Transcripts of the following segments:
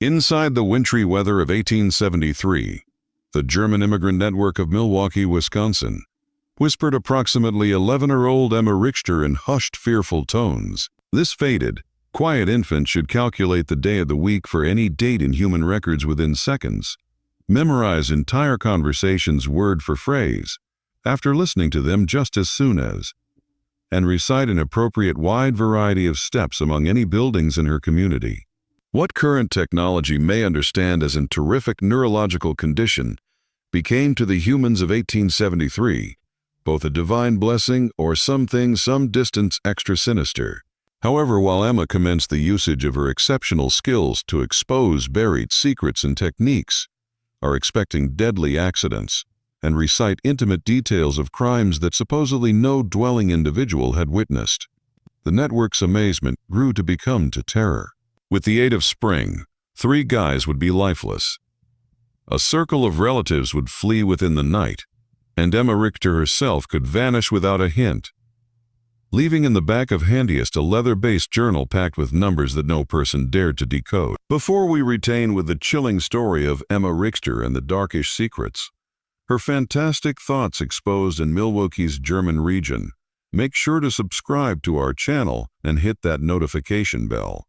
Inside the wintry weather of 1873, the German immigrant network of Milwaukee, Wisconsin, whispered approximately 11-year-old Emma Richter in hushed, fearful tones. This faded, quiet infant should calculate the day of the week for any date in human records within seconds, memorize entire conversations word for phrase, after listening to them just as soon as, and recite an appropriate wide variety of steps among any buildings in her community. What current technology may understand as a terrific neurological condition became to the humans of 1873 both a divine blessing or something some distance extra sinister. However, while Emma commenced the usage of her exceptional skills to expose buried secrets and techniques, are expecting deadly accidents, and recite intimate details of crimes that supposedly no dwelling individual had witnessed, the network's amazement grew to become to terror. With the aid of spring, 3 guys would be lifeless. A circle of relatives would flee within the night, and Emma Richter herself could vanish without a hint, leaving in the back of handiest a leather-based journal packed with numbers that no person dared to decode. Before we retain with the chilling story of Emma Richter and the darkish secrets, her fantastic thoughts exposed in Milwaukee's German region, make sure to subscribe to our channel and hit that notification bell.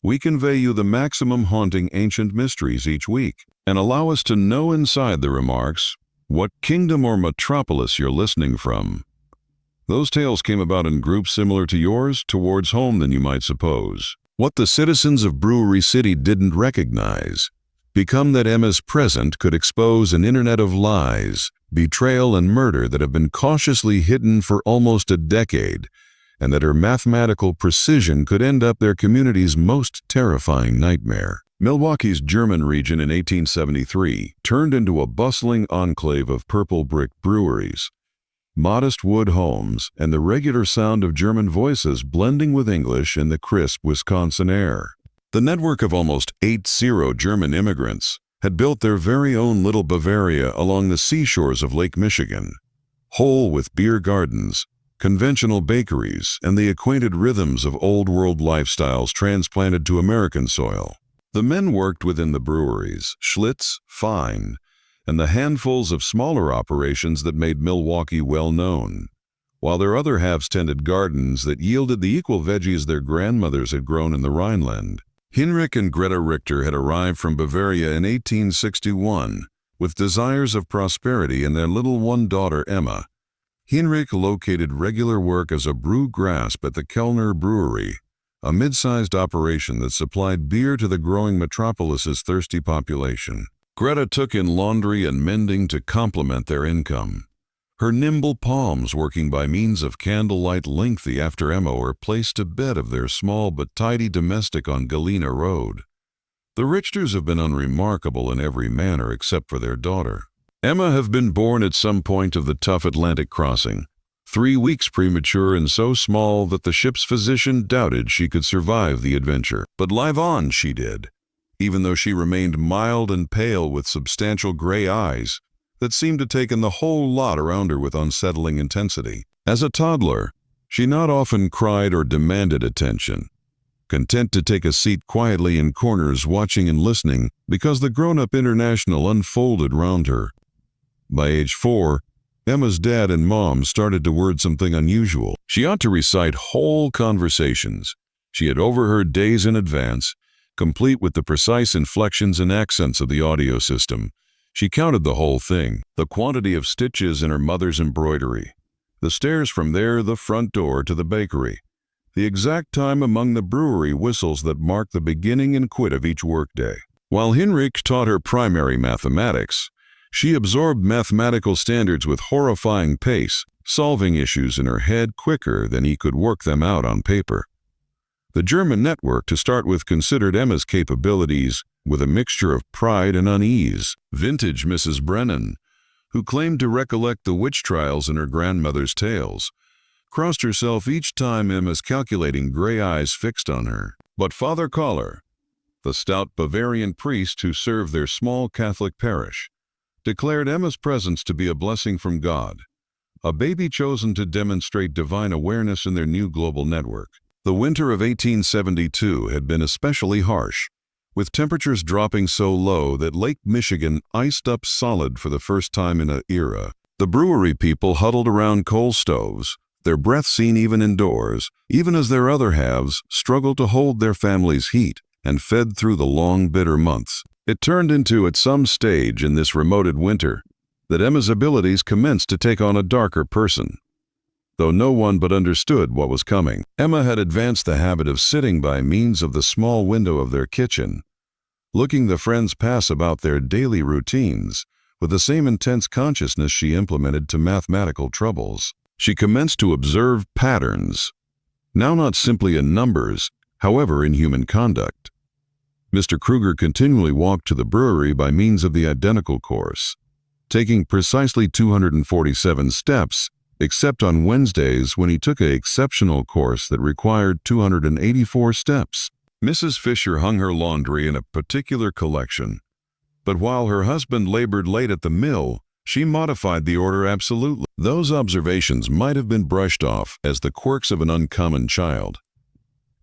We convey you the maximum haunting ancient mysteries each week, and allow us to know inside the remarks what kingdom or metropolis you're listening from. Those tales came about in groups similar to yours, towards home than you might suppose. What the citizens of Brewery City didn't recognize, become that Emma's present could expose an internet of lies, betrayal, and murder that have been cautiously hidden for almost a decade, and that her mathematical precision could end up their community's most terrifying nightmare. Milwaukee's German region in 1873 turned into a bustling enclave of purple brick breweries, modest wood homes, and the regular sound of German voices blending with English in the crisp Wisconsin air. The network of almost 80 German immigrants had built their very own little Bavaria along the seashores of Lake Michigan, whole with beer gardens, conventional bakeries, and the acquainted rhythms of old-world lifestyles transplanted to American soil. The men worked within the breweries, Schlitz, Fine, and the handfuls of smaller operations that made Milwaukee well known, while their other halves tended gardens that yielded the equal veggies their grandmothers had grown in the Rhineland. Heinrich and Greta Richter had arrived from Bavaria in 1861 with desires of prosperity and their little one daughter Emma. Heinrich located regular work as a brew grasp at the Kellner Brewery, a mid-sized operation that supplied beer to the growing metropolis's thirsty population. Greta took in laundry and mending to complement their income, her nimble palms working by means of candlelight lengthy after Emma were placed to bed of their small but tidy domestic on Galena Road. The Richters have been unremarkable in every manner except for their daughter. Emma have been born at some point of the tough Atlantic crossing, 3 weeks premature and so small that the ship's physician doubted she could survive the adventure. But live on she did, even though she remained mild and pale with substantial gray eyes that seemed to take in the whole lot around her with unsettling intensity. As a toddler, she not often cried or demanded attention, content to take a seat quietly in corners watching and listening because the grown-up international unfolded round her. By age 4, Emma's dad and mom started to word something unusual. She ought to recite whole conversations she had overheard days in advance, complete with the precise inflections and accents of the audio system. She counted the whole thing, the quantity of stitches in her mother's embroidery, the stairs from there, the front door, to the bakery, the exact time among the brewery whistles that marked the beginning and quit of each workday. While Heinrich taught her primary mathematics, she absorbed mathematical standards with horrifying pace, solving issues in her head quicker than he could work them out on paper. The German network, to start with, considered Emma's capabilities with a mixture of pride and unease. Vintage Mrs. Brennan, who claimed to recollect the witch trials in her grandmother's tales, crossed herself each time Emma's calculating gray eyes fixed on her. But Father Koller, the stout Bavarian priest who served their small Catholic parish, declared Emma's presence to be a blessing from God, a baby chosen to demonstrate divine awareness in their new global network. The winter of 1872 had been especially harsh, with temperatures dropping so low that Lake Michigan iced up solid for the first time in an era. The brewery people huddled around coal stoves, their breath seen even indoors, even as their other halves struggled to hold their families' heat and fed through the long, bitter months. It turned into, at some stage in this remoted winter, that Emma's abilities commenced to take on a darker person. Though no one but understood what was coming, Emma had advanced the habit of sitting by means of the small window of their kitchen, looking the friends pass about their daily routines with the same intense consciousness she implemented to mathematical troubles. She commenced to observe patterns, now not simply in numbers, however in human conduct. Mr. Kruger continually walked to the brewery by means of the identical course, taking precisely 247 steps, except on Wednesdays when he took an exceptional course that required 284 steps. Mrs. Fisher hung her laundry in a particular collection, but while her husband labored late at the mill, she modified the order absolutely. Those observations might have been brushed off as the quirks of an uncommon child,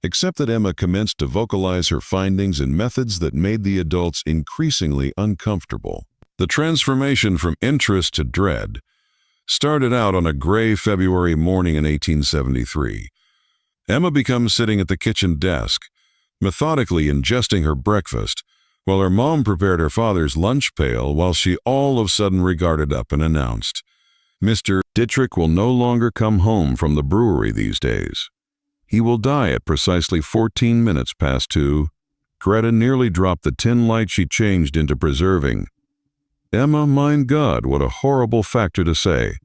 except that Emma commenced to vocalize her findings in methods that made the adults increasingly uncomfortable. The transformation from interest to dread started out on a gray February morning in 1873. Emma becomes sitting at the kitchen desk, methodically ingesting her breakfast, while her mom prepared her father's lunch pail while she all of a sudden regarded up and announced, "Mr. Dietrich will no longer come home from the brewery these days. He will die at precisely 14 minutes past 2. Greta nearly dropped the tin light she changed into preserving. Emma, mein God, what a horrible factor to say.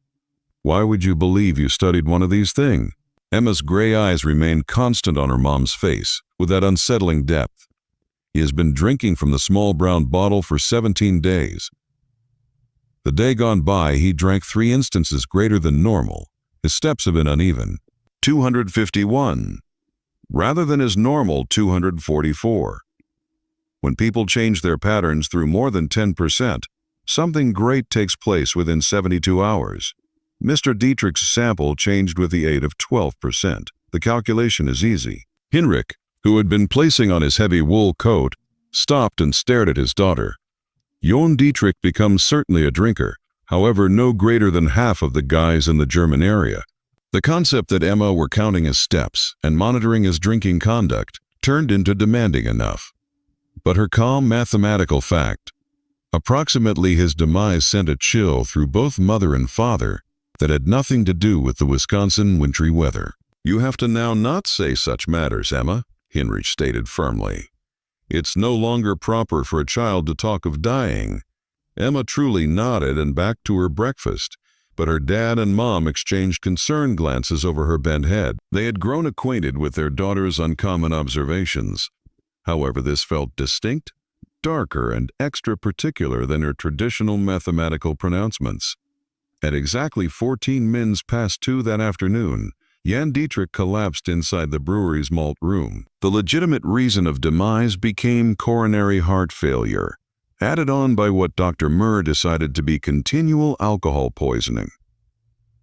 Why would you believe you studied one of these things?" Emma's gray eyes remained constant on her mom's face, with that unsettling depth. "He has been drinking from the small brown bottle for 17 days. The day gone by, he drank 3 instances greater than normal. His steps have been uneven. 251, rather than his normal 244. When people change their patterns through more than 10%, something great takes place within 72 hours. Mr. Dietrich's sample changed with the aid of 12%. The calculation is easy." Hinrich, who had been placing on his heavy wool coat, stopped and stared at his daughter. "Jon Dietrich becomes certainly a drinker, however no greater than half of the guys in the German area." The concept that Emma were counting his steps and monitoring his drinking conduct turned into demanding enough. But her calm mathematical fact, approximately his demise, sent a chill through both mother and father that had nothing to do with the Wisconsin wintry weather. "You have to now not say such matters, Emma," Hinrich stated firmly. "It's no longer proper for a child to talk of dying." Emma truly nodded and back to her breakfast, but her dad and mom exchanged concerned glances over her bent head. They had grown acquainted with their daughter's uncommon observations. However, this felt distinct, darker, and extra particular than her traditional mathematical pronouncements. At exactly 14 minutes past 2 that afternoon, Jan Dietrich collapsed inside the brewery's malt room. The legitimate reason of demise became coronary heart failure, added on by what Dr. Murr decided to be continual alcohol poisoning.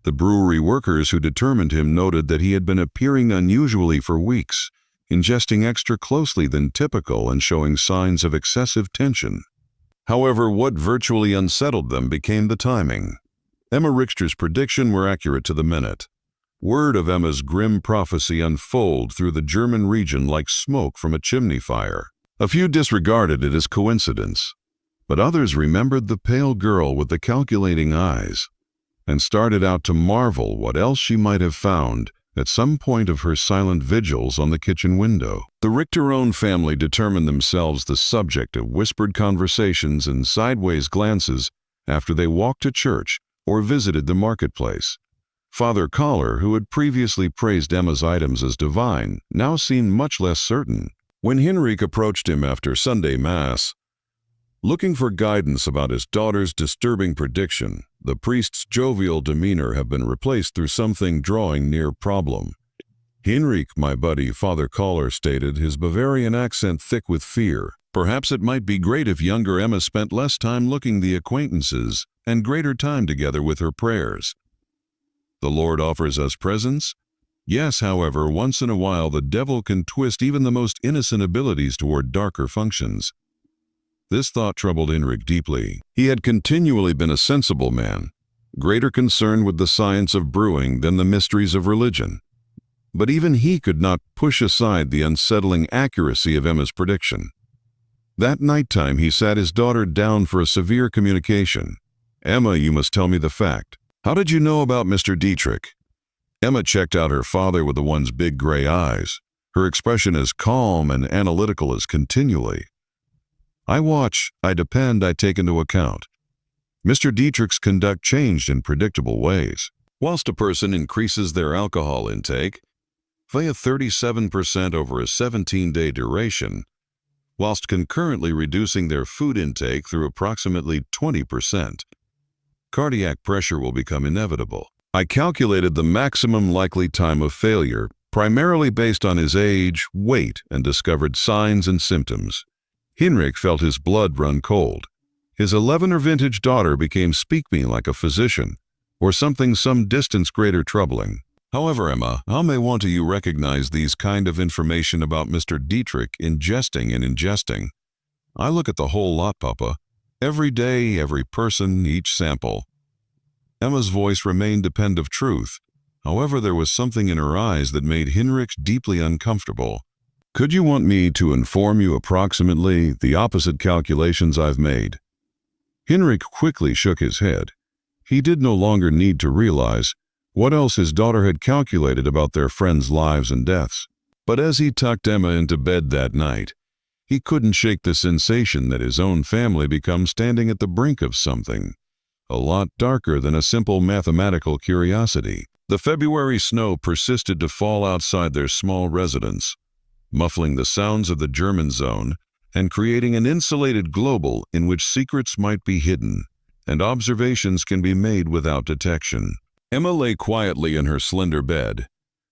The brewery workers who determined him noted that he had been appearing unusually for weeks, ingesting extra closely than typical and showing signs of excessive tension. However, what virtually unsettled them became the timing. Emma Richter's predictions were accurate to the minute. Word of Emma's grim prophecy unfolded through the German region like smoke from a chimney fire. A few disregarded it as coincidence, but others remembered the pale girl with the calculating eyes and started out to marvel what else she might have found at some point of her silent vigils on the kitchen window. The Richterone family determined themselves the subject of whispered conversations and sideways glances after they walked to church or visited the marketplace. Father Collar, who had previously praised Emma's items as divine, now seemed much less certain. When Hinrich approached him after Sunday Mass, looking for guidance about his daughter's disturbing prediction, the priest's jovial demeanor had been replaced through something drawing near problem. "Hinrich, my buddy," Father Collar stated, his Bavarian accent thick with fear. "Perhaps it might be great if younger Emma spent less time looking the acquaintances and greater time together with her prayers. The Lord offers us presents, Yes, however, once in a while the devil can twist even the most innocent abilities toward darker functions. This thought troubled Heinrich deeply. He had continually been a sensible man, greater concerned with the science of brewing than the mysteries of religion. But even he could not push aside the unsettling accuracy of Emma's prediction. That nighttime he sat his daughter down for a severe communication. "Emma, you must tell me the fact. How did you know about Mr. Dietrich?" Emma checked out her father with the one's big gray eyes, her expression as calm and analytical as continually. "I watch, I depend, I take into account. Mr. Dietrich's conduct changed in predictable ways. Whilst a person increases their alcohol intake via 37% over a 17-day duration, whilst concurrently reducing their food intake through approximately 20%, cardiac pressure will become inevitable. I calculated the maximum likely time of failure, primarily based on his age, weight, and discovered signs and symptoms." Heinrich felt his blood run cold. His 11 vintage daughter became speak-me like a physician, or something some distance greater troubling. "However, Emma, how may want you recognize these kind of information about Mr. Dietrich ingesting and ingesting? I look at the whole lot, Papa. Every day, every person, each sample." Emma's voice remained dependent of truth. However, there was something in her eyes that made Heinrich deeply uncomfortable. "Could you want me to inform you approximately the opposite calculations I've made?" Heinrich quickly shook his head. He did no longer need to realize what else his daughter had calculated about their friends' lives and deaths. But as he tucked Emma into bed that night, he couldn't shake the sensation that his own family became standing at the brink of something a lot darker than a simple mathematical curiosity. The February snow persisted to fall outside their small residence, muffling the sounds of the German zone and creating an insulated global in which secrets might be hidden and observations can be made without detection. Emma lay quietly in her slender bed,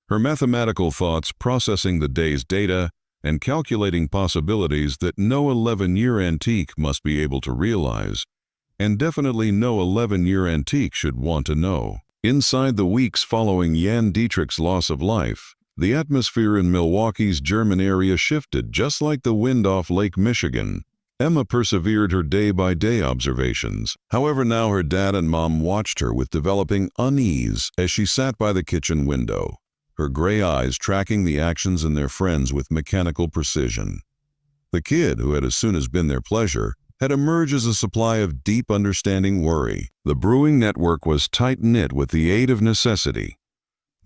her mathematical thoughts processing the day's data and calculating possibilities that no 11-year antique must be able to realize, and definitely no 11-year antique should want to know. Inside the weeks following Jan Dietrich's loss of life, the atmosphere in Milwaukee's German area shifted just like the wind off Lake Michigan. Emma persevered her day-by-day observations. However, now her dad and mom watched her with developing unease as she sat by the kitchen window, her gray eyes tracking the actions in their friends with mechanical precision. The kid, who had as soon as been their pleasure, had emerged as a supply of deep understanding worry. The brewing network was tight-knit with the aid of necessity.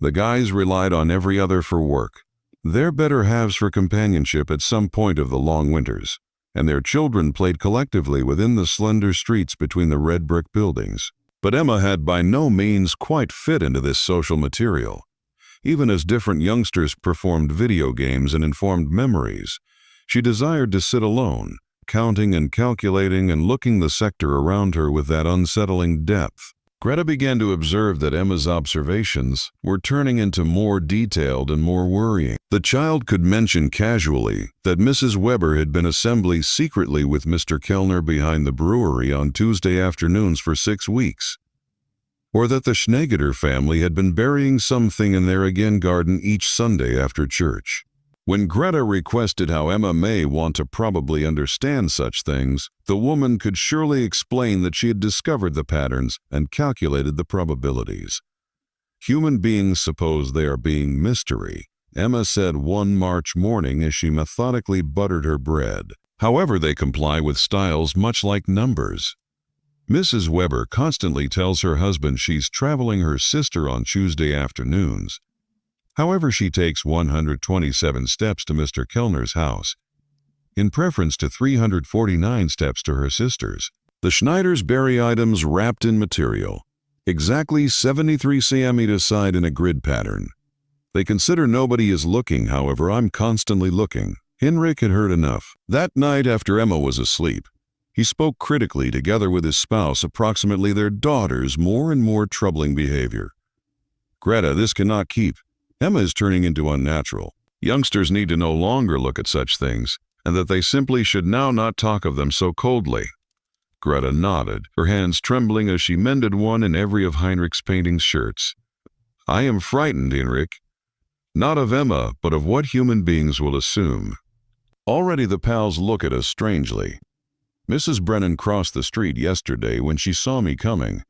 The guys relied on every other for work, their better halves for companionship at some point of the long winters, and their children played collectively within the slender streets between the red brick buildings. But Emma had by no means quite fit into this social material. Even as different youngsters performed video games and informed memories, she desired to sit alone, counting and calculating and looking the sector around her with that unsettling depth. Greta began to observe that Emma's observations were turning into more detailed and more worrying. The child could mention casually that Mrs. Weber had been assembling secretly with Mr. Kellner behind the brewery on Tuesday afternoons for 6 weeks, or that the Schneegeder family had been burying something in their again garden each Sunday after church. When Greta requested how Emma may want to probably understand such things, the woman could surely explain that she had discovered the patterns and calculated the probabilities. "Human beings suppose they are being mystery," Emma said one March morning as she methodically buttered her bread. "However, they comply with styles much like numbers. Mrs. Weber constantly tells her husband she's traveling her sister on Tuesday afternoons. However, she takes 127 steps to Mr. Kellner's house, in preference to 349 steps to her sister's. The Schneiders bury items wrapped in material, exactly 73 cm each side in a grid pattern. They consider nobody is looking, however I'm constantly looking." Heinrich had heard enough. That night after Emma was asleep, he spoke critically together with his spouse approximately their daughter's more and more troubling behavior. "Greta, this cannot keep. Emma is turning into unnatural. Youngsters need to no longer look at such things, and that they simply should now not talk of them so coldly." Greta nodded, her hands trembling as she mended one in every of Heinrich's painting shirts. "I am frightened, Heinrich. Not of Emma, but of what human beings will assume. Already the pals look at us strangely. Mrs. Brennan crossed the street yesterday when she saw me coming,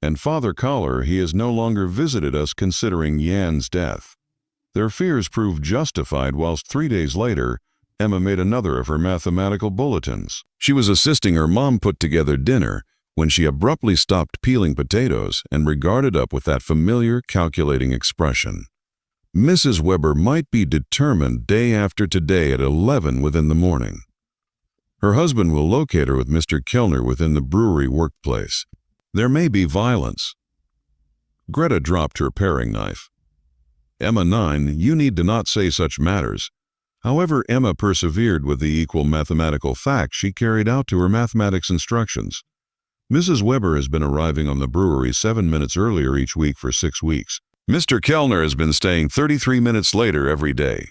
and Father Collar, he has no longer visited us considering Yan's death. Their fears proved justified whilst 3 days later, Emma made another of her mathematical bulletins. She was assisting her mom put together dinner when she abruptly stopped peeling potatoes and regarded up with that familiar, calculating expression. Mrs. Weber might be determined day after today at 11 within the morning. Her husband will locate her with Mr. Kellner within the brewery workplace. There may be violence. Greta dropped her paring knife. Emma 9, you need to not say such matters. However, Emma persevered with the equal mathematical facts she carried out to her mathematics instructions. Mrs. Weber has been arriving on the brewery 7 minutes earlier each week for 6 weeks. Mr. Kellner has been staying 33 minutes later every day.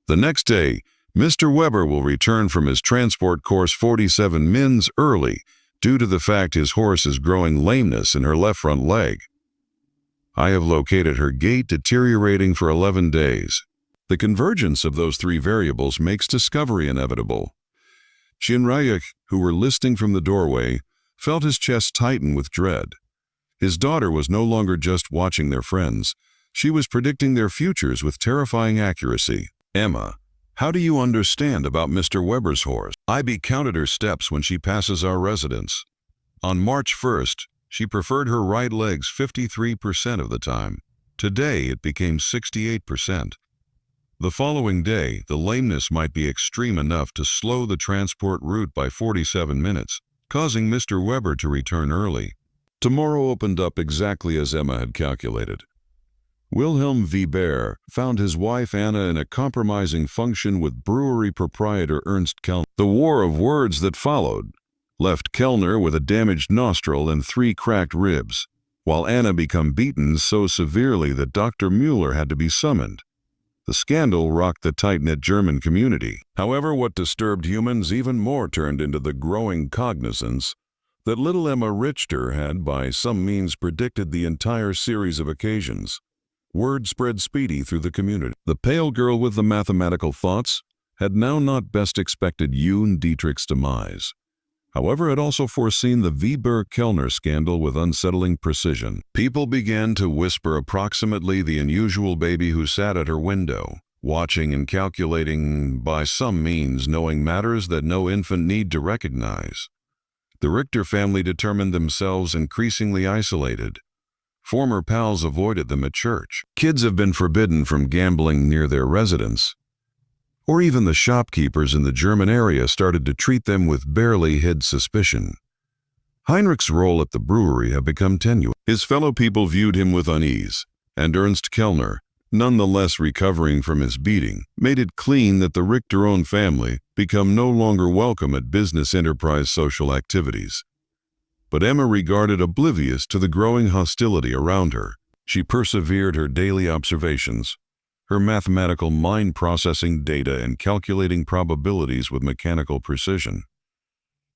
The next day, Mr. Weber will return from his transport course 47 mins early due to the fact his horse is growing lameness in her left front leg. I have located her gait deteriorating for 11 days. The convergence of those 3 variables makes discovery inevitable. Shinrayuk, who were listening from the doorway, felt his chest tighten with dread. His daughter was no longer just watching their friends. She was predicting their futures with terrifying accuracy. Emma, how do you understand about Mr. Weber's horse? IB counted her steps when she passes our residence. On March 1st, she preferred her right legs 53% of the time. Today, it became 68%. The following day, the lameness might be extreme enough to slow the transport route by 47 minutes, causing Mr. Weber to return early. Tomorrow opened up exactly as Emma had calculated. Wilhelm Weber found his wife Anna in a compromising function with brewery proprietor Ernst Kellner. The war of words that followed left Kellner with a damaged nostril and 3 cracked ribs, while Anna became beaten so severely that Dr. Mueller had to be summoned. The scandal rocked the tight-knit German community. However, what disturbed humans even more turned into the growing cognizance that little Emma Richter had by some means predicted the entire series of occasions. Word spread speedy through the community. The pale girl with the mathematical thoughts had now not best expected Yoon Dietrich's demise. However, it also foreseen the Weber-Kellner scandal with unsettling precision. People began to whisper approximately the unusual baby who sat at her window, watching and calculating, by some means knowing matters that no infant need to recognize. The Richter family determined themselves increasingly isolated. Former pals avoided them at church. Kids have been forbidden from gambling near their residence. Or even the shopkeepers in the German area started to treat them with barely hid suspicion. Heinrich's role at the brewery had become tenuous. His fellow people viewed him with unease, and Ernst Kellner, nonetheless recovering from his beating, made it clean that the Richter-owned family become no longer welcome at business enterprise social activities. But Emma regarded oblivious to the growing hostility around her. She persevered her daily observations, her mathematical mind processing data and calculating probabilities with mechanical precision.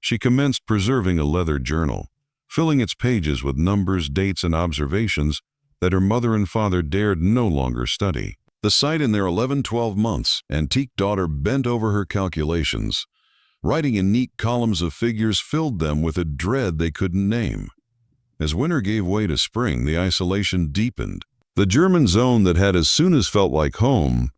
She commenced preserving a leather journal, filling its pages with numbers, dates, and observations that her mother and father dared no longer study. The sight in their 11-12 months, antique daughter bent over her calculations. Writing in neat columns of figures filled them with a dread they couldn't name. As winter gave way to spring, the isolation deepened. The German zone that had as soon as felt like home,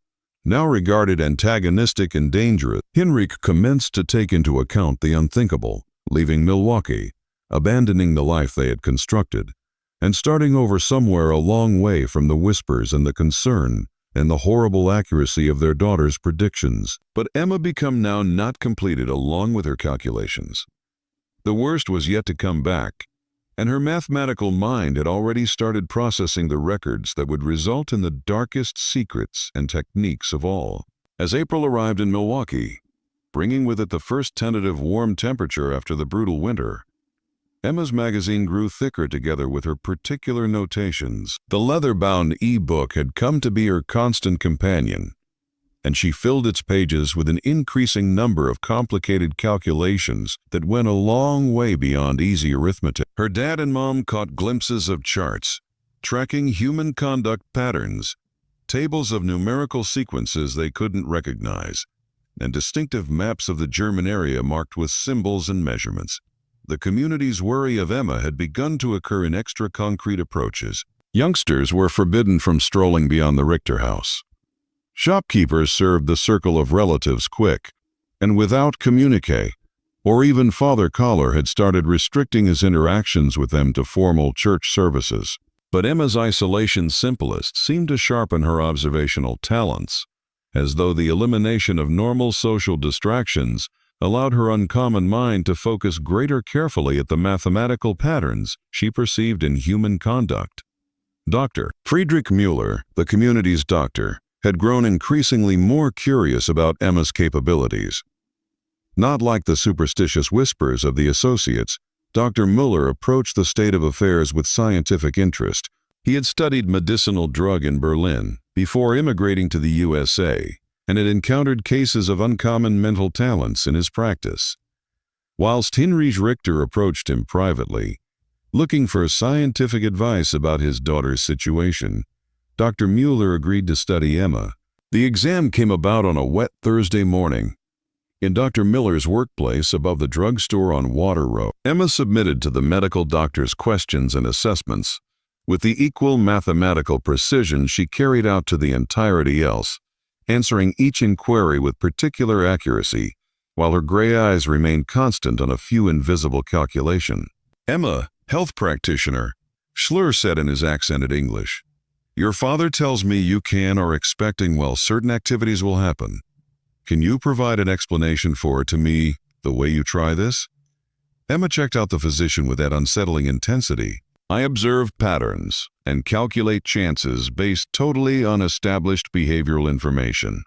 now regarded antagonistic and dangerous. Heinrich commenced to take into account the unthinkable, leaving Milwaukee, abandoning the life they had constructed, and starting over somewhere a long way from the whispers and the concern and the horrible accuracy of their daughter's predictions. But Emma became now not completed along with her calculations. The worst was yet to come back, and her mathematical mind had already started processing the records that would result in the darkest secrets and techniques of all. As April arrived in Milwaukee, bringing with it the first tentative warm temperature after the brutal winter, Emma's magazine grew thicker together with her particular notations. The leather-bound e-book had come to be her constant companion, and she filled its pages with an increasing number of complicated calculations that went a long way beyond easy arithmetic. Her dad and mom caught glimpses of charts, tracking human conduct patterns, tables of numerical sequences they couldn't recognize, and distinctive maps of the German area marked with symbols and measurements. The community's worry of Emma had begun to occur in extra-concrete approaches. Youngsters were forbidden from strolling beyond the Richter house. Shopkeepers served the circle of relatives quick, and without communique, or even Father Collar had started restricting his interactions with them to formal church services. But Emma's isolation simplest seemed to sharpen her observational talents, as though the elimination of normal social distractions allowed her uncommon mind to focus greater carefully at the mathematical patterns she perceived in human conduct. Dr. Friedrich Müller, the community's doctor, had grown increasingly more curious about Emma's capabilities. Not like the superstitious whispers of the associates, Dr. Müller approached the state of affairs with scientific interest. He had studied medicinal drug in Berlin before immigrating to the USA, and had encountered cases of uncommon mental talents in his practice. Whilst Heinrich Richter approached him privately, looking for scientific advice about his daughter's situation, Dr. Müller agreed to study Emma. The exam came about on a wet Thursday morning. In Dr. Miller's workplace above the drugstore on Water Row, Emma submitted to the medical doctor's questions and assessments with the equal mathematical precision she carried out to the entirety else, answering each inquiry with particular accuracy, while her gray eyes remained constant on a few invisible calculation. "Emma, health practitioner," Schlur said in his accented English. "Your father tells me you can or are expecting certain activities will happen. Can you provide an explanation for it to me, the way you try this?" Emma checked out the physician with that unsettling intensity. "I observe patterns and calculate chances based totally on established behavioral information.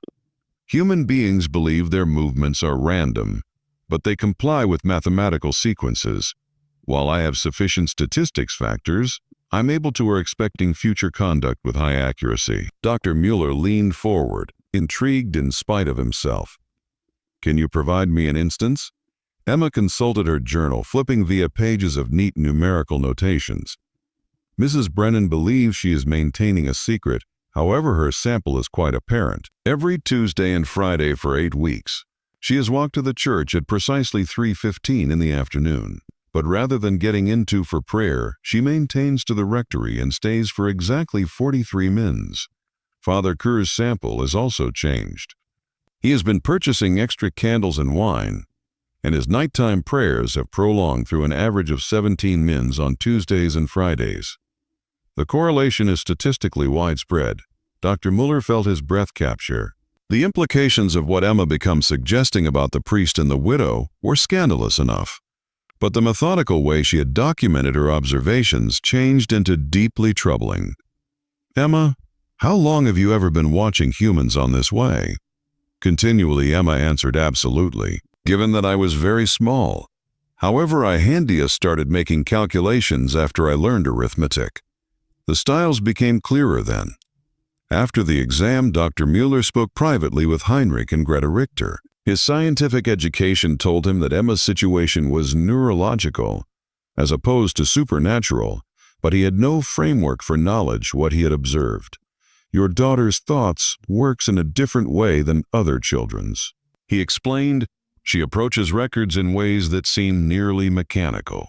Human beings believe their movements are random, but they comply with mathematical sequences. While I have sufficient statistics factors, I'm able to or expecting future conduct with high accuracy." Dr. Müller leaned forward, intrigued in spite of himself. "Can you provide me an instance?" Emma consulted her journal, flipping via pages of neat numerical notations. Mrs. Brennan believes she is maintaining a secret, however her sample is quite apparent. Every Tuesday and Friday for 8 weeks, she has walked to the church at precisely 3:15 in the afternoon. But rather than getting into for prayer, she maintains to the rectory and stays for exactly 43 mins. Father Kerr's sample is also changed. He has been purchasing extra candles and wine, and his nighttime prayers have prolonged through an average of 17 mins on Tuesdays and Fridays. The correlation is statistically widespread. Dr. Müller felt his breath capture. The implications of what Emma becomes suggesting about the priest and the widow were scandalous enough. But the methodical way she had documented her observations changed into deeply troubling. "Emma, how long have you ever been watching humans on this way?" Continually, Emma answered absolutely, "Given that I was very small. However, I handiest started making calculations after I learned arithmetic. The styles became clearer then." After the exam, Dr. Müller spoke privately with Heinrich and Greta Richter. His scientific education told him that Emma's situation was neurological, as opposed to supernatural, but he had no framework for knowledge what he had observed. "Your daughter's thoughts works in a different way than other children's," he explained. "She approaches records in ways that seem nearly mechanical.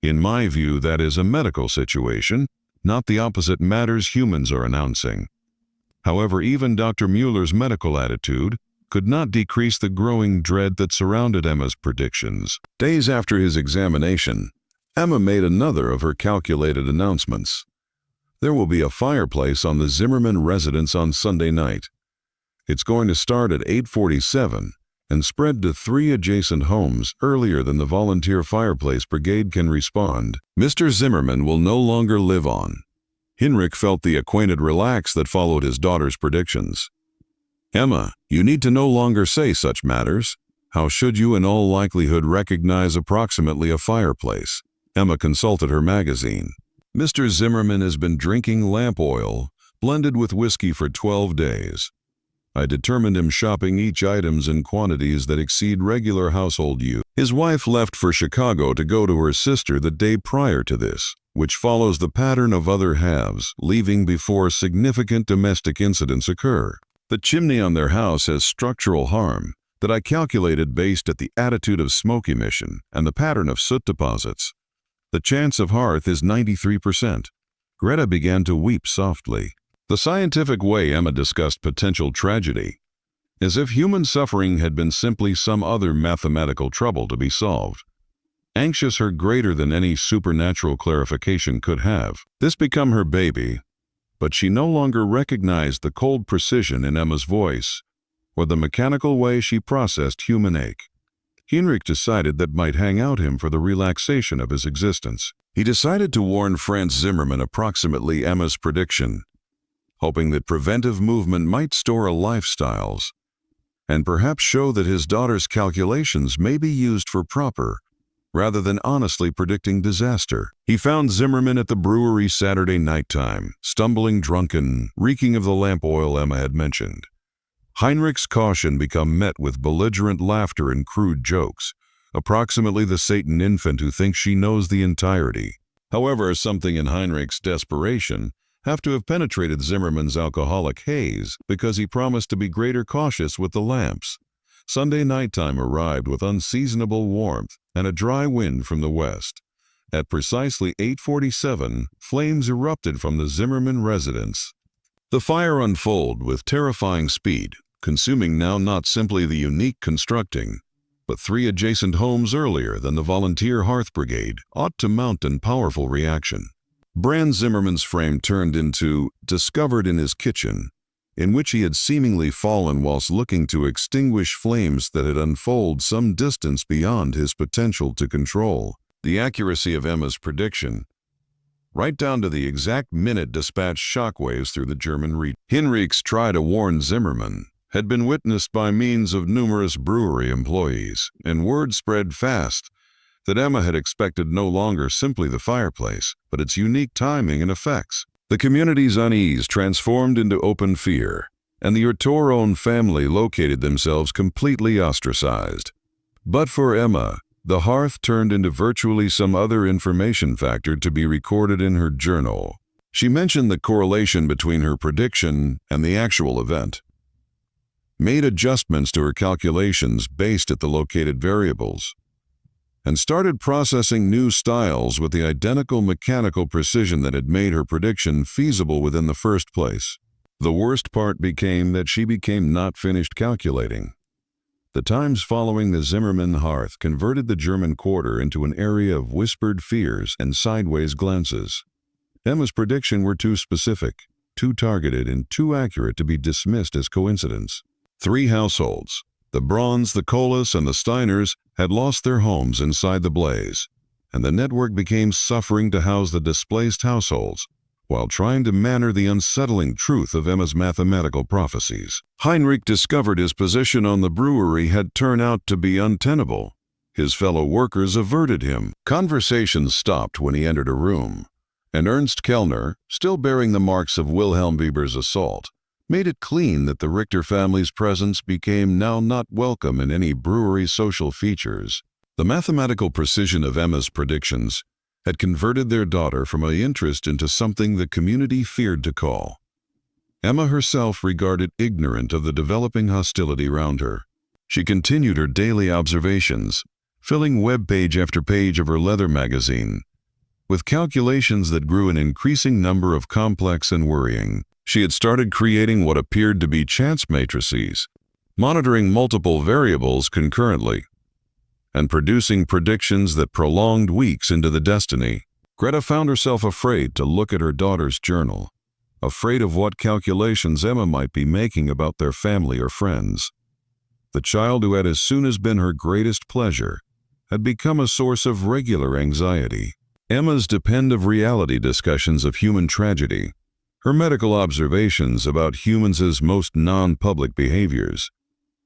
In my view, that is a medical situation, not the opposite matters humans are announcing." However, even Dr. Müller's medical attitude could not decrease the growing dread that surrounded Emma's predictions. Days after his examination, Emma made another of her calculated announcements. "There will be a fireplace on the Zimmerman residence on Sunday night. It's going to start at 8:47 and spread to 3 adjacent homes earlier than the volunteer fireplace brigade can respond. Mr. Zimmerman will no longer live on." Heinrich felt the acquainted relax that followed his daughter's predictions. "Emma, you need to no longer say such matters. How should you in all likelihood recognize approximately a fireplace?" Emma consulted her magazine. "Mr. Zimmerman has been drinking lamp oil blended with whiskey for 12 days. I determined him shopping each items in quantities that exceed regular household use. His wife left for Chicago to go to her sister the day prior to this, which follows the pattern of other halves, leaving before significant domestic incidents occur. The chimney on their house has structural harm that I calculated based at the attitude of smoke emission and the pattern of soot deposits. The chance of hearth is 93%. Greta began to weep softly. The scientific way Emma discussed potential tragedy, as if human suffering had been simply some other mathematical trouble to be solved. Anxious her greater than any supernatural clarification could have. This became her baby, but she no longer recognized the cold precision in Emma's voice or the mechanical way she processed human ache. Heinrich decided that might hang out him for the relaxation of his existence. He decided to warn Franz Zimmermann approximately Emma's prediction, hoping that preventive movement might store lifestyles and perhaps show that his daughter's calculations may be used for proper, rather than honestly predicting disaster. He found Zimmermann at the brewery Saturday nighttime, stumbling drunken, reeking of the lamp oil Emma had mentioned. Heinrich's caution became met with belligerent laughter and crude jokes, approximately the Satan infant who thinks she knows the entirety. However, something in Heinrich's desperation have to have penetrated Zimmermann's alcoholic haze because he promised to be greater cautious with the lamps. Sunday nighttime arrived with unseasonable warmth and a dry wind from the west. At precisely 8:47, flames erupted from the Zimmermann residence. The fire unfolded with terrifying speed, consuming now not simply the unique constructing, but 3 adjacent homes earlier than the volunteer hearth brigade ought to mount a powerful reaction. Brand Zimmermann's frame turned into discovered in his kitchen, in which he had seemingly fallen whilst looking to extinguish flames that had unfolded some distance beyond his potential to control. The accuracy of Emma's prediction, right down to the exact minute, dispatched shockwaves through the German region. Heinrich's try to warn Zimmermann had been witnessed by means of numerous brewery employees, and word spread fast that Emma had expected no longer simply the fireplace, but its unique timing and effects. The community's unease transformed into open fear, and the Urtoron family located themselves completely ostracized. But for Emma, the hearth turned into virtually some other information factor to be recorded in her journal. She mentioned the correlation between her prediction and the actual event, made adjustments to her calculations based at the located variables, and started processing new styles with the identical mechanical precision that had made her prediction feasible within the first place. The worst part became that she became not finished calculating. The times following the Zimmermann hearth converted the German quarter into an area of whispered fears and sideways glances. Emma's prediction were too specific, too targeted, and too accurate to be dismissed as coincidence. 3 households, the Brauns, the Colas, and the Steiners, had lost their homes inside the blaze, and the network became suffering to house the displaced households, while trying to manner the unsettling truth of Emma's mathematical prophecies. Heinrich discovered his position on the brewery had turned out to be untenable. His fellow workers averted him. Conversations stopped when he entered a room, and Ernst Kellner, still bearing the marks of Wilhelm Weber's assault, made it clean that the Richter family's presence became now not welcome in any brewery social features. The mathematical precision of Emma's predictions had converted their daughter from an interest into something the community feared to call. Emma herself regarded ignorant of the developing hostility around her. She continued her daily observations, filling web page after page of her leather magazine with calculations that grew an increasing number of complex and worrying. She had started creating what appeared to be chance matrices, monitoring multiple variables concurrently, and producing predictions that prolonged weeks into the destiny. Greta found herself afraid to look at her daughter's journal, afraid of what calculations Emma might be making about their family or friends. The child who had as soon as been her greatest pleasure had become a source of regular anxiety. Emma's depend of reality discussions of human tragedy, her medical observations about humans' most non-public behaviors,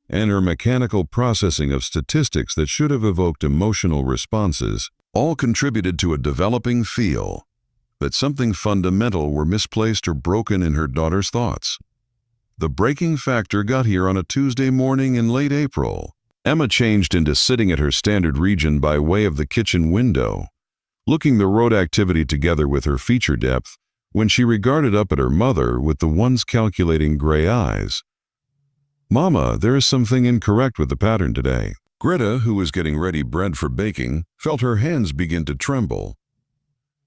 and her mechanical processing of statistics that should have evoked emotional responses, all contributed to a developing feel that something fundamental were misplaced or broken in her daughter's thoughts. The breaking factor got here on a Tuesday morning in late April. Emma changed into sitting at her standard region by way of the kitchen window, looking the road activity together with her feature depth, when she regarded up at her mother with the once calculating gray eyes. "Mama, there is something incorrect with the pattern today." Greta, who was getting ready bread for baking, felt her hands begin to tremble.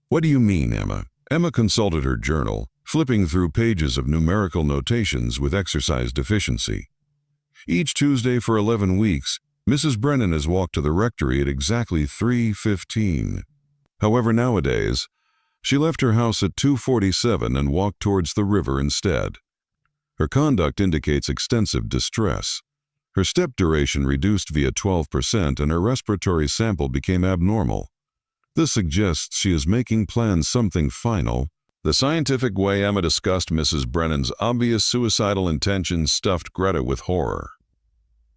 "What do you mean, Emma?" Emma consulted her journal, flipping through pages of numerical notations with exercise deficiency. Each Tuesday for 11 weeks, Mrs. Brennan has walked to the rectory at exactly 3:15. However, nowadays, she left her house at 2:47 and walked towards the river instead. Her conduct indicates extensive distress. Her step duration reduced via 12% and her respiratory sample became abnormal. This suggests she is making plans something final. The scientific way Emma discussed Mrs. Brennan's obvious suicidal intentions stuffed Greta with horror.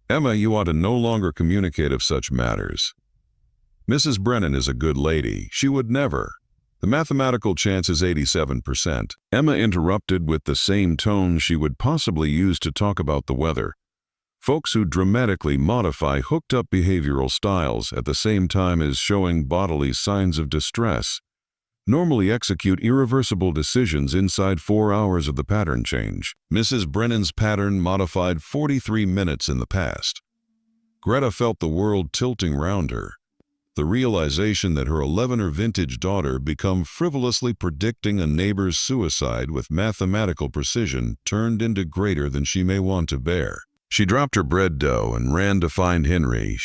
"Emma, you ought to no longer communicate of such matters. Mrs. Brennan is a good lady. She would never. The mathematical chance is 87%. Emma interrupted with the same tone she would possibly use to talk about the weather. Folks who dramatically modify hooked-up behavioral styles at the same time as showing bodily signs of distress normally execute irreversible decisions inside 4 hours of the pattern change. Mrs. Brennan's pattern modified 43 minutes in the past. Greta felt the world tilting round her. The realization that her 11er vintage daughter become frivolously predicting a neighbor's suicide with mathematical precision turned into greater than she may want to bear. She dropped her bread dough and ran to find Henry,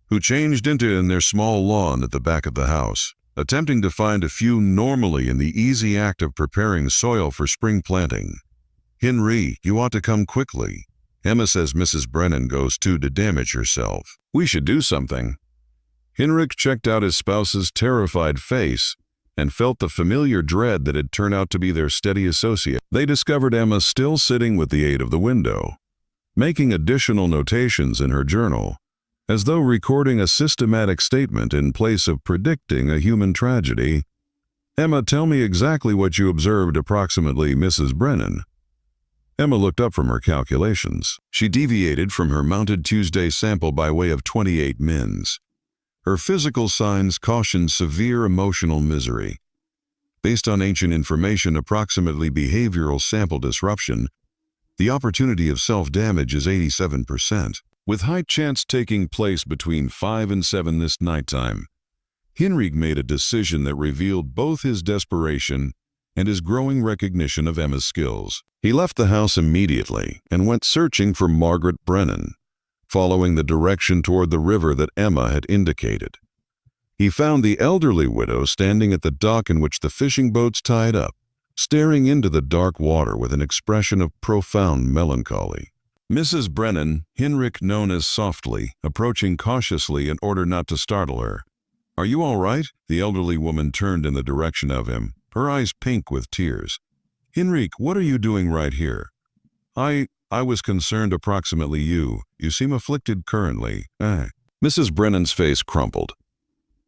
who changed in their small lawn at the back of the house, attempting to find a few normally in the easy act of preparing soil for spring planting. "Henry, you ought to come quickly. Emma says Mrs. Brennan goes to damage herself. We should do something." Henrik checked out his spouse's terrified face and felt the familiar dread that had turned out to be their steady associate. They discovered Emma still sitting with the aid of the window, making additional notations in her journal, as though recording a systematic statement in place of predicting a human tragedy. "Emma, tell me exactly what you observed approximately, Mrs. Brennan." Emma looked up from her calculations. She deviated from her mounted Tuesday sample by way of 28 mins. Her physical signs cautioned severe emotional misery. Based on ancient information, approximately behavioral sample disruption, the opportunity of self-damage is 87%, with high chance taking place between 5 and 7 this nighttime. Henrik made a decision that revealed both his desperation and his growing recognition of Emma's skills. He left the house immediately and went searching for Margaret Brennan, following the direction toward the river that Emma had indicated. He found the elderly widow standing at the dock in which the fishing boats tied up, staring into the dark water with an expression of profound melancholy. Mrs. Brennan, Henrik known as softly, approaching cautiously in order not to startle her. "Are you all right?" The elderly woman turned in the direction of him, her eyes pink with tears. "Henrik, what are you doing right here?" I was concerned approximately you. You seem afflicted currently." Mrs. Brennan's face crumpled.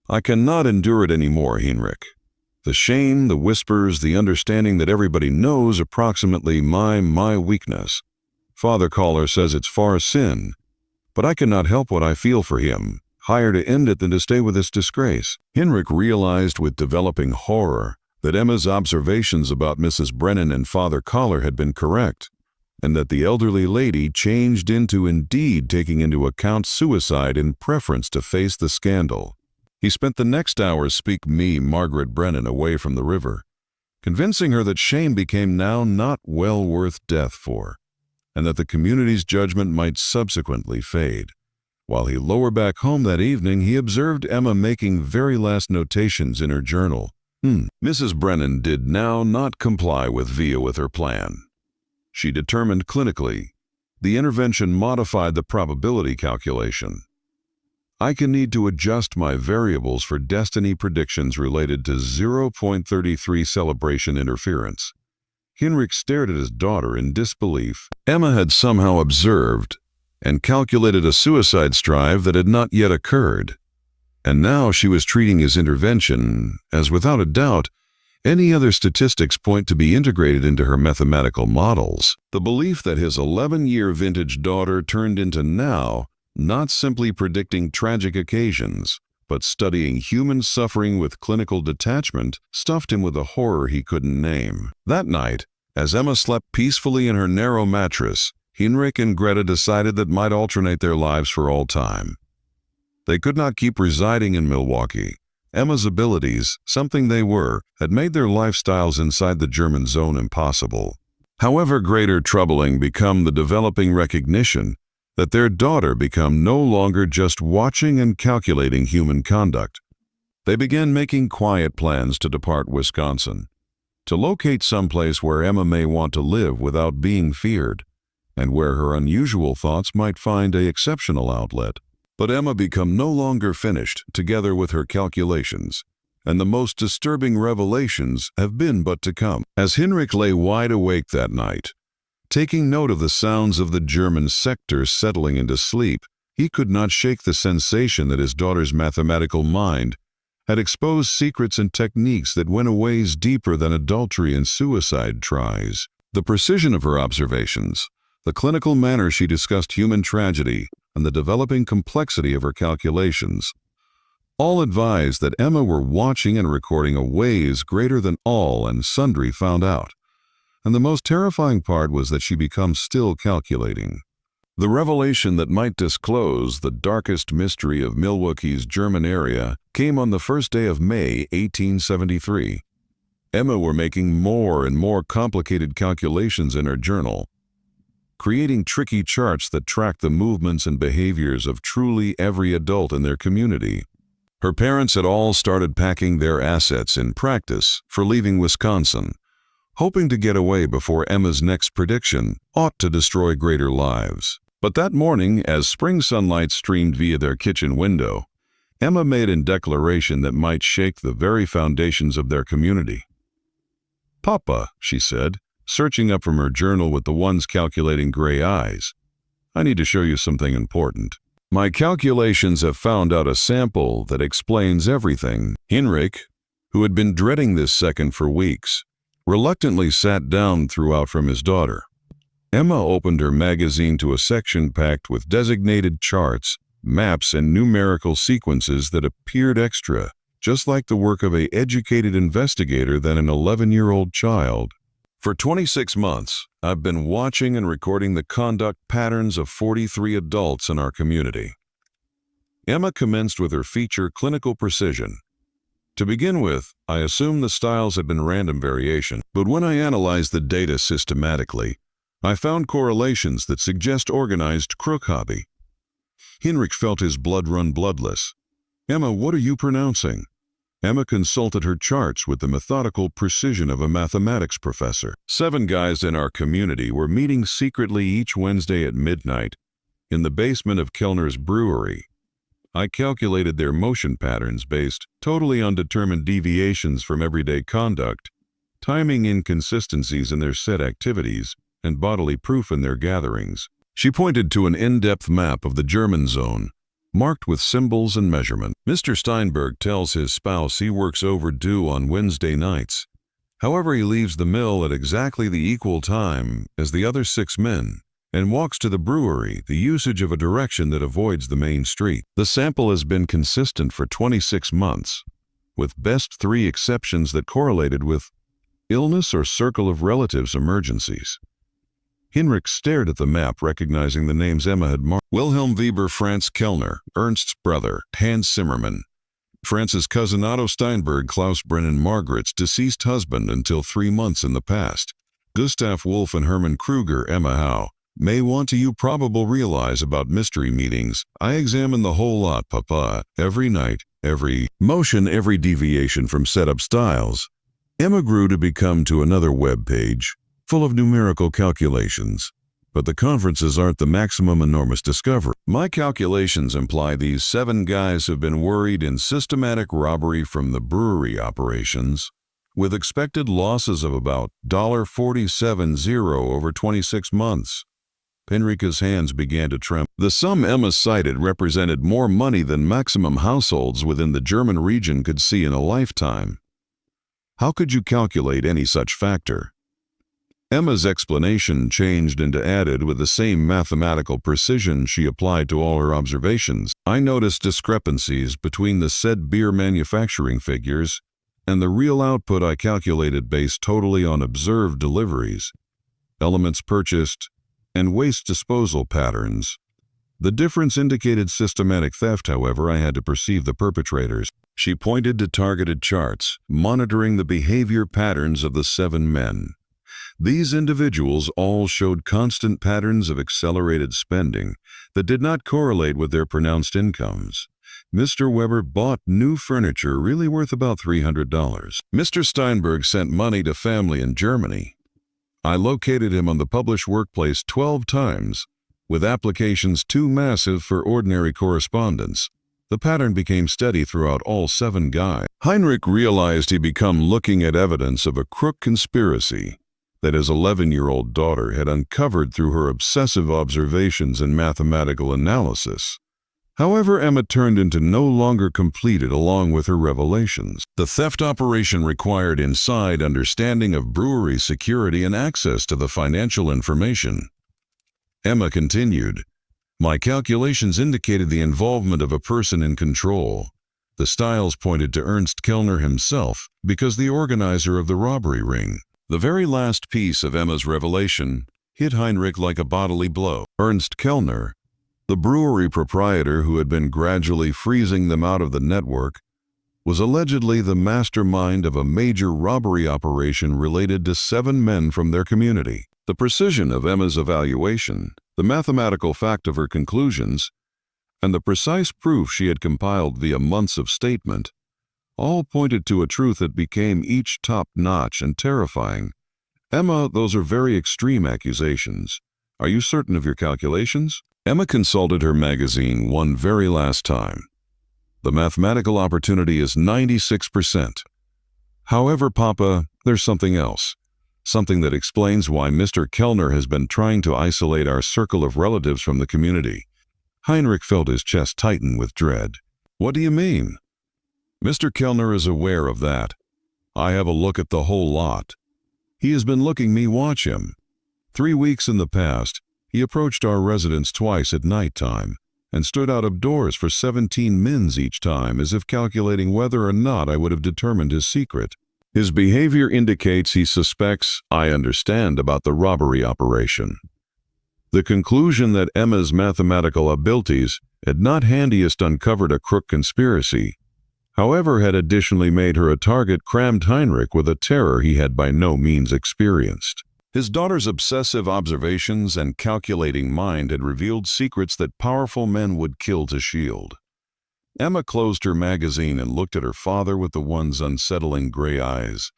"I cannot endure it anymore, Henrik. The shame, the whispers, the understanding that everybody knows approximately my weakness. Father Caller says it's far sin, but I cannot help what I feel for him. Higher to end it than to stay with this disgrace." Henrik realized with developing horror that Emma's observations about Mrs. Brennan and Father Caller had been correct, and that the elderly lady changed into indeed taking into account suicide in preference to face the scandal. He spent the next hour speaking Margaret Brennan away from the river, convincing her that shame became now not well worth death for, and that the community's judgment might subsequently fade. While he lowered back home that evening, he observed Emma making very last notations in her journal. Mrs. Brennan did now not comply with her plan. She determined clinically, the intervention modified the probability calculation. "I can need to adjust my variables for destiny predictions related to 0.33 celebration interference." Henrik stared at his daughter in disbelief. Emma had somehow observed and calculated a suicide strive that had not yet occurred, and now she was treating his intervention as, without a doubt, Any other statistics point to be integrated into her mathematical models. The belief that his 11-year vintage daughter turned into now, not simply predicting tragic occasions, but studying human suffering with clinical detachment, stuffed him with a horror he couldn't name. That night, as Emma slept peacefully in her narrow mattress, Henrik and Greta decided that might alternate their lives for all time. They could not keep residing in Milwaukee. Emma's abilities, something they were, had made their lifestyles inside the German zone impossible. However, greater troubling become the developing recognition that their daughter become no longer just watching and calculating human conduct. They began making quiet plans to depart Wisconsin, to locate someplace where Emma may want to live without being feared, and where her unusual thoughts might find an exceptional outlet. But Emma become no longer finished together with her calculations, and the most disturbing revelations have been but to come. As Henrik lay wide awake that night, taking note of the sounds of the German sector settling into sleep, he could not shake the sensation that his daughter's mathematical mind had exposed secrets and techniques that went a ways deeper than adultery and suicide tries. The precision of her observations, the clinical manner she discussed human tragedy, and the developing complexity of her calculations, all advised that Emma were watching and recording a ways greater than all and sundry found out. And the most terrifying part was that she becomes still calculating. The revelation that might disclose the darkest mystery of Milwaukee's German area came on the first day of May 1873. Emma were making more and more complicated calculations in her journal, creating tricky charts that track the movements and behaviors of truly every adult in their community. Her parents had all started packing their assets in practice for leaving Wisconsin, hoping to get away before Emma's next prediction ought to destroy greater lives. But that morning, as spring sunlight streamed via their kitchen window, Emma made a declaration that might shake the very foundations of their community. "Papa," she said, searching up from her journal with the once calculating gray eyes, "I need to show you something important. My calculations have found out a sample that explains everything." Henrik, who had been dreading this second for weeks, reluctantly sat down throughout from his daughter. Emma opened her magazine to a section packed with designated charts, maps, and numerical sequences that appeared extra, just like the work of an educated investigator than an 11-year-old child. "For 26 months, I've been watching and recording the conduct patterns of 43 adults in our community." Emma commenced with her feature Clinical Precision. "To begin with, I assumed the styles had been random variation, but when I analyzed the data systematically, I found correlations that suggest organized crook hobby." Henrik felt his blood run bloodless. "Emma, what are you pronouncing?" Emma consulted her charts with the methodical precision of a mathematics professor. 7 guys in our community were meeting secretly each Wednesday at midnight in the basement of Kellner's Brewery. I calculated their motion patterns based totally on determined deviations from everyday conduct, timing inconsistencies in their set activities, and bodily proof in their gatherings. She pointed to an in-depth map of the German zone, marked with symbols and measurement. "Mr. Steinberg tells his spouse he works overdue on Wednesday nights. However, he leaves the mill at exactly the equal time as the other 6 men and walks to the brewery, the usage of a direction that avoids the main street. The sample has been consistent for 26 months, with best 3 exceptions that correlated with illness or circle of relatives emergencies." Henrik stared at the map, recognizing the names Emma had marked. Wilhelm Weber, Franz Kellner, Ernst's brother, Hans Zimmermann, Franz's cousin Otto Steinberg, Klaus Brennan, Margaret's deceased husband until 3 months in the past, Gustav Wolf and Hermann Kruger. "Emma, how may want to you probable realize about mystery meetings. I examine the whole lot, Papa, every night, every motion, every deviation from setup styles." Emma grew to become to another web page, full of numerical calculations. "But the conferences aren't the maximum enormous discovery. My calculations imply these 7 guys have been worried in systematic robbery from the brewery operations, with expected losses of about $47.0 over 26 months. Henrika's hands began to tremble. The sum Emma cited represented more money than maximum households within the German region could see in a lifetime. How could you calculate any such factor? Emma's explanation changed and added with the same mathematical precision she applied to all her observations. I noticed discrepancies between the said beer manufacturing figures and the real output I calculated based totally on observed deliveries, elements purchased, and waste disposal patterns. The difference indicated systematic theft, however, I had to perceive the perpetrators. She pointed to targeted charts, monitoring the behavior patterns of the 7 men. These individuals all showed constant patterns of accelerated spending that did not correlate with their pronounced incomes. Mr. Weber bought new furniture really worth about $300. Mr. Steinberg sent money to family in Germany. I located him on the published workplace 12 times, with applications too massive for ordinary correspondence. The pattern became steady throughout all 7 guys. Heinrich realized he'd become looking at evidence of a crook conspiracy that his 11-year-old daughter had uncovered through her obsessive observations and mathematical analysis. However, Emma turned into no longer completed along with her revelations. The theft operation required inside understanding of brewery security and access to the financial information. Emma continued, "My calculations indicated the involvement of a person in control. The styles pointed to Ernst Kellner himself because the organizer of the robbery ring." The very last piece of Emma's revelation hit Heinrich like a bodily blow. Ernst Kellner, the brewery proprietor who had been gradually freezing them out of the network, was allegedly the mastermind of a major robbery operation related to 7 men from their community. The precision of Emma's evaluation, the mathematical fact of her conclusions, and the precise proof she had compiled via months of statement all pointed to a truth that became each top-notch and terrifying. "Emma, those are very extreme accusations. Are you certain of your calculations?" Emma consulted her magazine one very last time. "The mathematical opportunity is 96%. However, Papa, there's something else. Something that explains why Mr. Kellner has been trying to isolate our circle of relatives from the community." Heinrich felt his chest tighten with dread. "What do you mean?" "Mr. Kellner is aware of that. I have a look at the whole lot. He has been looking me watch him. 3 weeks in the past, he approached our residence twice at night time and stood out of doors for 17 mins each time as if calculating whether or not I would have determined his secret. His behavior indicates he suspects I understand about the robbery operation." The conclusion that Emma's mathematical abilities had not handiest uncovered a crook conspiracy, however, had additionally made her a target crammed Heinrich with a terror he had by no means experienced. His daughter's obsessive observations and calculating mind had revealed secrets that powerful men would kill to shield. Emma closed her magazine and looked at her father with the one's unsettling gray eyes.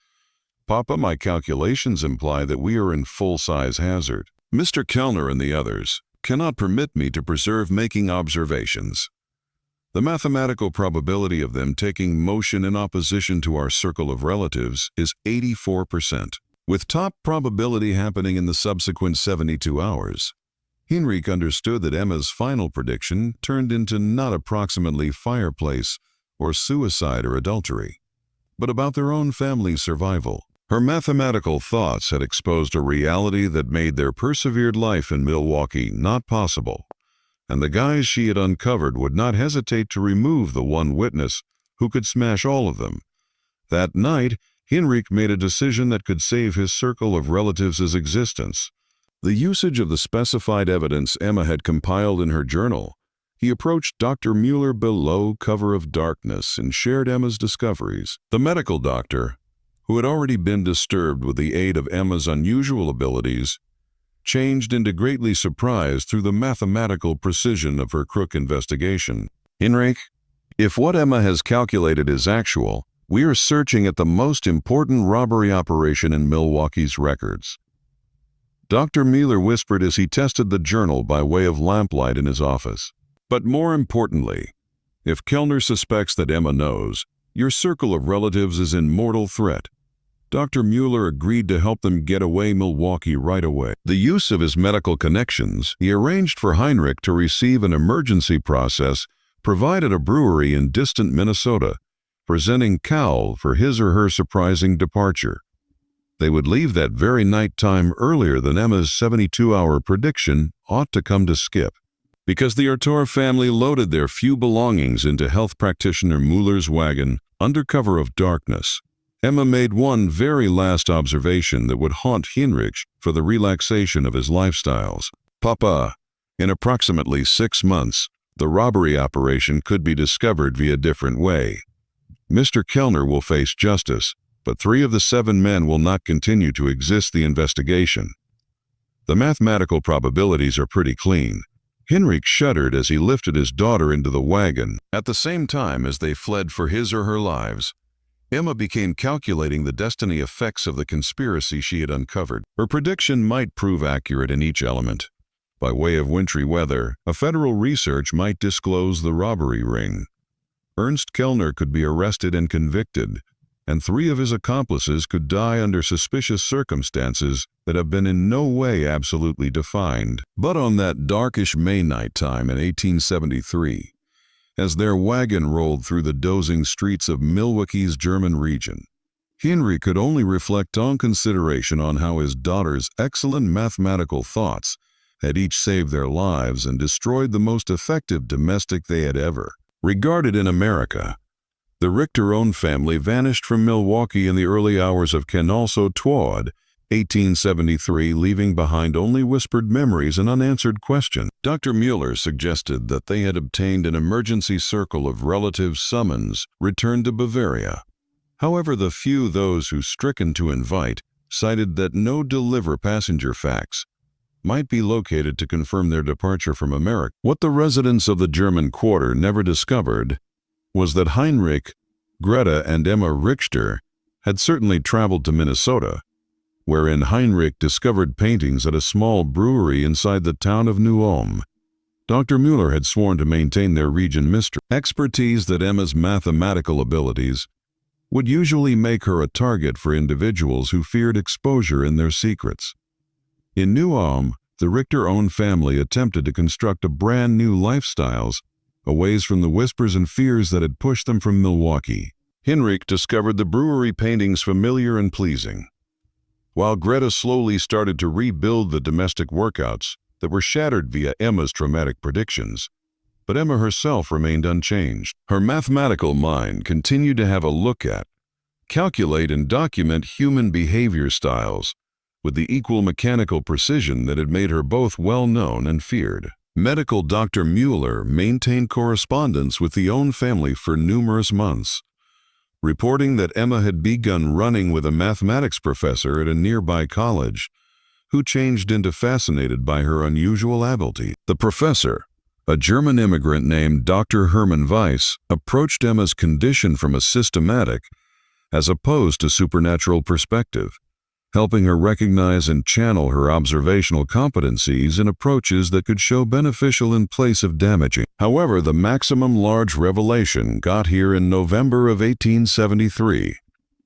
"Papa, my calculations imply that we are in full-size hazard. Mr. Kellner and the others cannot permit me to preserve making observations. The mathematical probability of them taking motion in opposition to our circle of relatives is 84%, with top probability happening in the subsequent 72 hours. Heinrich understood that Emma's final prediction turned into not approximately fireplace or suicide or adultery, but about their own family's survival. Her mathematical thoughts had exposed a reality that made their persevered life in Milwaukee not possible, and the guys she had uncovered would not hesitate to remove the one witness who could smash all of them. That night, Heinrich made a decision that could save his circle of relatives' existence. The usage of the specified evidence Emma had compiled in her journal. He approached Dr. Mueller below cover of darkness and shared Emma's discoveries. The medical doctor, who had already been disturbed with the aid of Emma's unusual abilities, changed into greatly surprised through the mathematical precision of her crook investigation. "Heinrich, if what Emma has calculated is actual, we are searching at the most important robbery operation in Milwaukee's records." Dr. Mueller whispered as he tested the journal by way of lamplight in his office. "But more importantly, if Kellner suspects that Emma knows, your circle of relatives is in mortal threat." Dr. Mueller agreed to help them get away Milwaukee right away. The use of his medical connections, he arranged for Heinrich to receive an emergency process provided a brewery in distant Minnesota, presenting Cowell for his or her surprising departure. They would leave that very night time earlier than Emma's 72-hour prediction ought to come to skip. Because the Artur family loaded their few belongings into health practitioner Muller's wagon under cover of darkness, Emma made one very last observation that would haunt Heinrich for the relaxation of his lifestyles. "Papa, in approximately 6 months, the robbery operation could be discovered via a different way. Mr. Kellner will face justice, but 3 of the 7 men will not continue to exist the investigation. The mathematical probabilities are pretty clean." Heinrich shuddered as he lifted his daughter into the wagon. At the same time as they fled for his or her lives, Emma began calculating the destiny effects of the conspiracy she had uncovered. Her prediction might prove accurate in each element. By way of wintry weather, a federal research might disclose the robbery ring. Ernst Kellner could be arrested and convicted, and 3 of his accomplices could die under suspicious circumstances that have been in no way absolutely defined. But on that darkish May night time in 1873, as their wagon rolled through the dozing streets of Milwaukee's German region, Henry could only reflect on consideration on how his daughter's excellent mathematical thoughts had each saved their lives and destroyed the most effective domestic they had ever regarded in America. The Richter-owned family vanished from Milwaukee in the early hours of Canalso Toward 1873, leaving behind only whispered memories and unanswered questions. Dr. Mueller suggested that they had obtained an emergency circle of relatives summons returned to Bavaria. However, the few those who stricken to invite cited that no deliver passenger fax might be located to confirm their departure from America. What the residents of the German quarter never discovered was that Heinrich, Greta, and Emma Richter had certainly traveled to Minnesota, wherein Heinrich discovered paintings at a small brewery inside the town of New Ulm. Dr. Mueller had sworn to maintain their region mystery. Expertise that Emma's mathematical abilities would usually make her a target for individuals who feared exposure in their secrets. In New Ulm, the Richter-owned family attempted to construct a brand new lifestyles away from the whispers and fears that had pushed them from Milwaukee. Heinrich discovered the brewery paintings familiar and pleasing, while Greta slowly started to rebuild the domestic workouts that were shattered via Emma's traumatic predictions. But Emma herself remained unchanged. Her mathematical mind continued to have a look at, calculate, and document human behavior styles with the equal mechanical precision that had made her both well-known and feared. Medical Dr. Mueller maintained correspondence with the own family for numerous months, reporting that Emma had begun running with a mathematics professor at a nearby college, who changed into fascinated by her unusual ability. The professor, a German immigrant named Dr. Hermann Weiss, approached Emma's condition from a systematic, as opposed to supernatural perspective, helping her recognize and channel her observational competencies in approaches that could show beneficial in place of damaging. However, the maximum large revelation got here in November of 1873,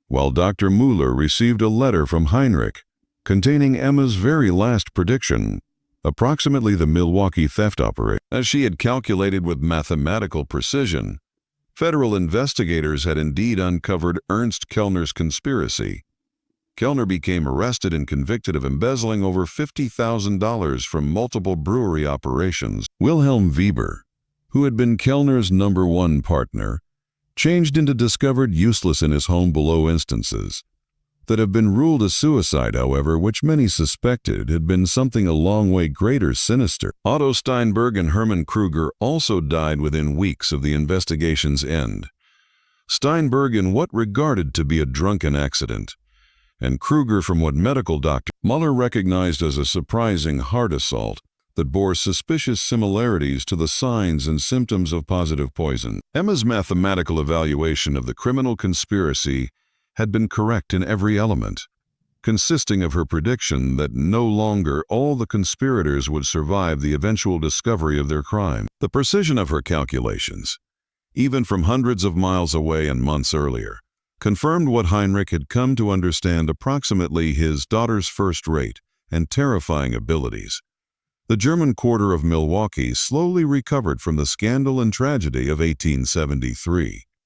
while Dr. Mueller received a letter from Heinrich containing Emma's very last prediction, approximately the Milwaukee theft operation. As she had calculated with mathematical precision, federal investigators had indeed uncovered Ernst Kellner's conspiracy. Kellner became arrested and convicted of embezzling over $50,000 from multiple brewery operations. Wilhelm Weber, who had been Kellner's #1 partner, changed into discovered useless in his home below instances that have been ruled a suicide, however, which many suspected had been something a long way greater sinister. Otto Steinberg and Hermann Kruger also died within weeks of the investigation's end. Steinberg in what regarded to be a drunken accident, and Kruger from what medical doctor Muller recognized as a surprising heart assault that bore suspicious similarities to the signs and symptoms of positive poison. Emma's mathematical evaluation of the criminal conspiracy had been correct in every element, consisting of her prediction that no longer all the conspirators would survive the eventual discovery of their crime. The precision of her calculations, even from hundreds of miles away and months earlier, confirmed what Heinrich had come to understand approximately his daughter's first-rate and terrifying abilities. The German quarter of Milwaukee slowly recovered from the scandal and tragedy of 1873.